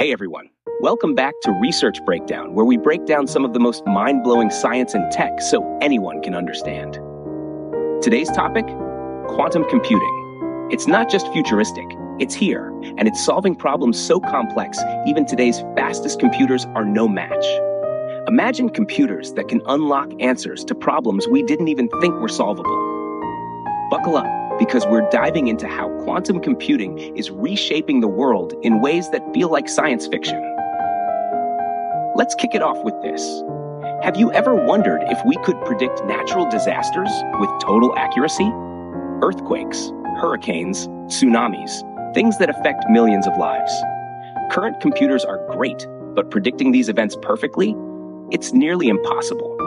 Hey everyone, welcome back to Research Breakdown, where we break down some of the most mind-blowing science and tech so anyone can understand. Today's topic? Quantum computing. It's not just futuristic, it's here, and it's solving problems so complex, even today's fastest computers are no match. Imagine computers that can unlock answers to problems we didn't even think were solvable. Buckle up, because we're diving into how quantum computing is reshaping the world in ways that feel like science fiction. Let's kick it off with this. Have you ever wondered if we could predict natural disasters with total accuracy? Earthquakes, hurricanes, tsunamis, things that affect millions of lives. Current computers are great, but predicting these events perfectly? It's nearly impossible.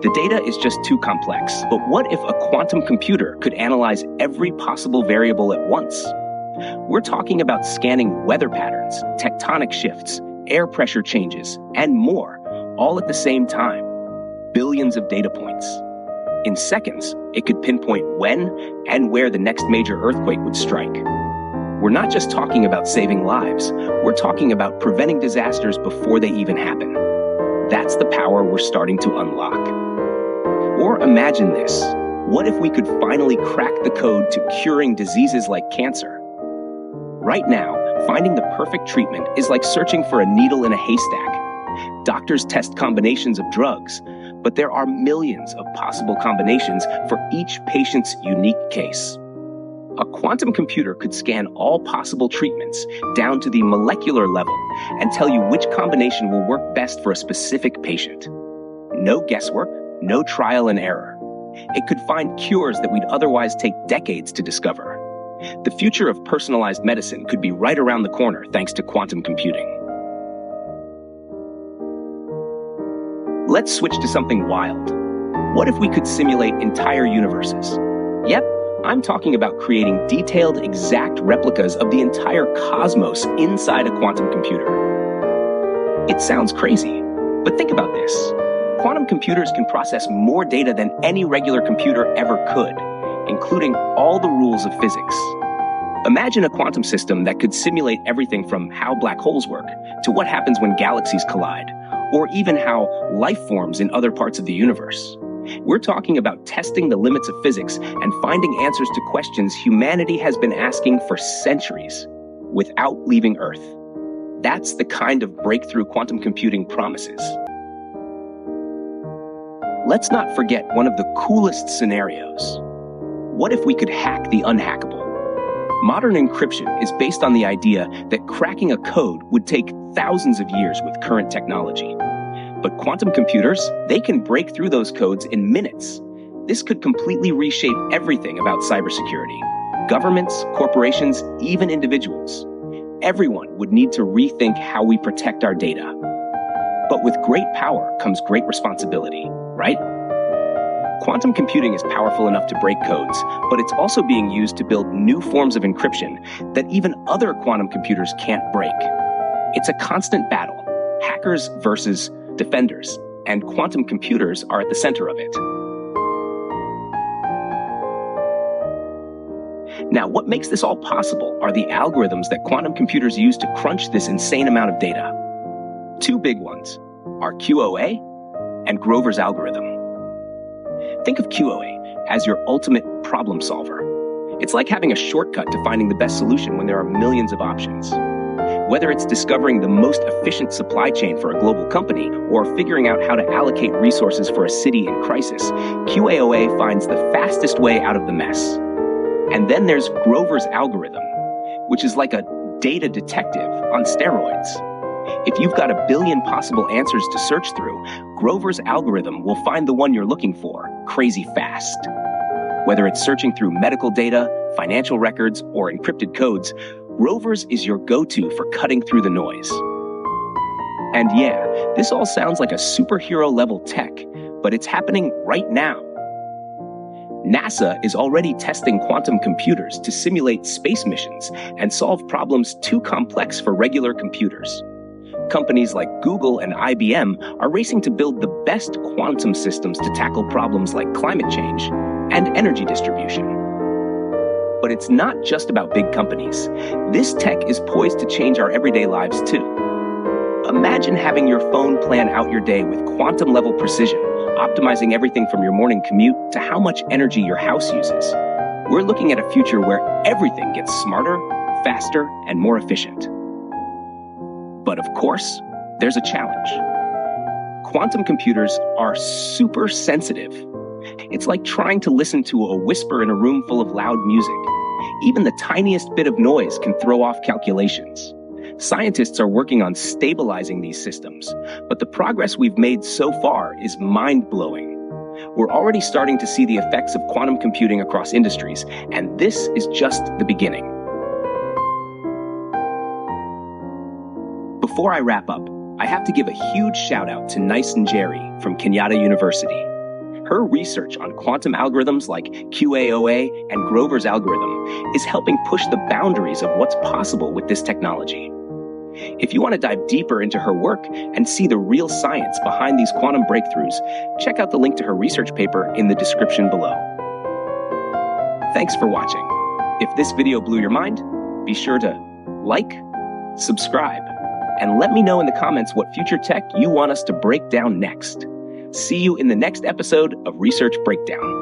The data is just too complex, but what if a quantum computer could analyze every possible variable at once? We're talking about scanning weather patterns, tectonic shifts, air pressure changes, and more, all at the same time. Billions of data points. In seconds, it could pinpoint when and where the next major earthquake would strike. We're not just talking about saving lives, we're talking about preventing disasters before they even happen. That's the power we're starting to unlock. Or imagine this. What if we could finally crack the code to curing diseases like cancer? Right now, finding the perfect treatment is like searching for a needle in a haystack. Doctors test combinations of drugs, but there are millions of possible combinations for each patient's unique case. A quantum computer could scan all possible treatments down to the molecular level and tell you which combination will work best for a specific patient. No guesswork, no trial and error. It could find cures that we'd otherwise take decades to discover. The future of personalized medicine could be right around the corner thanks to quantum computing. Let's switch to something wild. What if we could simulate entire universes? Yep, I'm talking about creating detailed, exact replicas of the entire cosmos inside a quantum computer. It sounds crazy, but think about this. Quantum computers can process more data than any regular computer ever could, including all the rules of physics. Imagine a quantum system that could simulate everything from how black holes work to what happens when galaxies collide, or even how life forms in other parts of the universe. We're talking about testing the limits of physics and finding answers to questions humanity has been asking for centuries without leaving Earth. That's the kind of breakthrough quantum computing promises. Let's not forget one of the coolest scenarios. What if we could hack the unhackable? Modern encryption is based on the idea that cracking a code would take thousands of years with current technology. But quantum computers, they can break through those codes in minutes. This could completely reshape everything about cybersecurity. Governments, corporations, even individuals. Everyone would need to rethink how we protect our data. But with great power comes great responsibility, right? Quantum computing is powerful enough to break codes, but it's also being used to build new forms of encryption that even other quantum computers can't break. It's a constant battle, hackers versus defenders, and quantum computers are at the center of it. Now, what makes this all possible are the algorithms that quantum computers use to crunch this insane amount of data. Two big ones are QAOA and Grover's algorithm. Think of QAOA as your ultimate problem solver. It's like having a shortcut to finding the best solution when there are millions of options. Whether it's discovering the most efficient supply chain for a global company or figuring out how to allocate resources for a city in crisis, QAOA finds the fastest way out of the mess. And then there's Grover's algorithm, which is like a data detective on steroids. If you've got a billion possible answers to search through, Grover's algorithm will find the one you're looking for crazy fast. Whether it's searching through medical data, financial records, or encrypted codes, Grover's is your go-to for cutting through the noise. And yeah, this all sounds like a superhero-level tech, but it's happening right now. NASA is already testing quantum computers to simulate space missions and solve problems too complex for regular computers. Companies like Google and IBM are racing to build the best quantum systems to tackle problems like climate change and energy distribution. But it's not just about big companies. This tech is poised to change our everyday lives too. Imagine having your phone plan out your day with quantum-level precision, optimizing everything from your morning commute to how much energy your house uses. We're looking at a future where everything gets smarter, faster, and more efficient. But of course, there's a challenge. Quantum computers are super sensitive. It's like trying to listen to a whisper in a room full of loud music. Even the tiniest bit of noise can throw off calculations. Scientists are working on stabilizing these systems, but the progress we've made so far is mind-blowing. We're already starting to see the effects of quantum computing across industries, and this is just the beginning. Before I wrap up, I have to give a huge shout out to Nice and Jerry from Kenyatta University. Her research on quantum algorithms like QAOA and Grover's algorithm is helping push the boundaries of what's possible with this technology. If you want to dive deeper into her work and see the real science behind these quantum breakthroughs, check out the link to her research paper in the description below. Thanks for watching. If this video blew your mind, be sure to like, subscribe, and let me know in the comments what future tech you want us to break down next. See you in the next episode of Research Breakdown.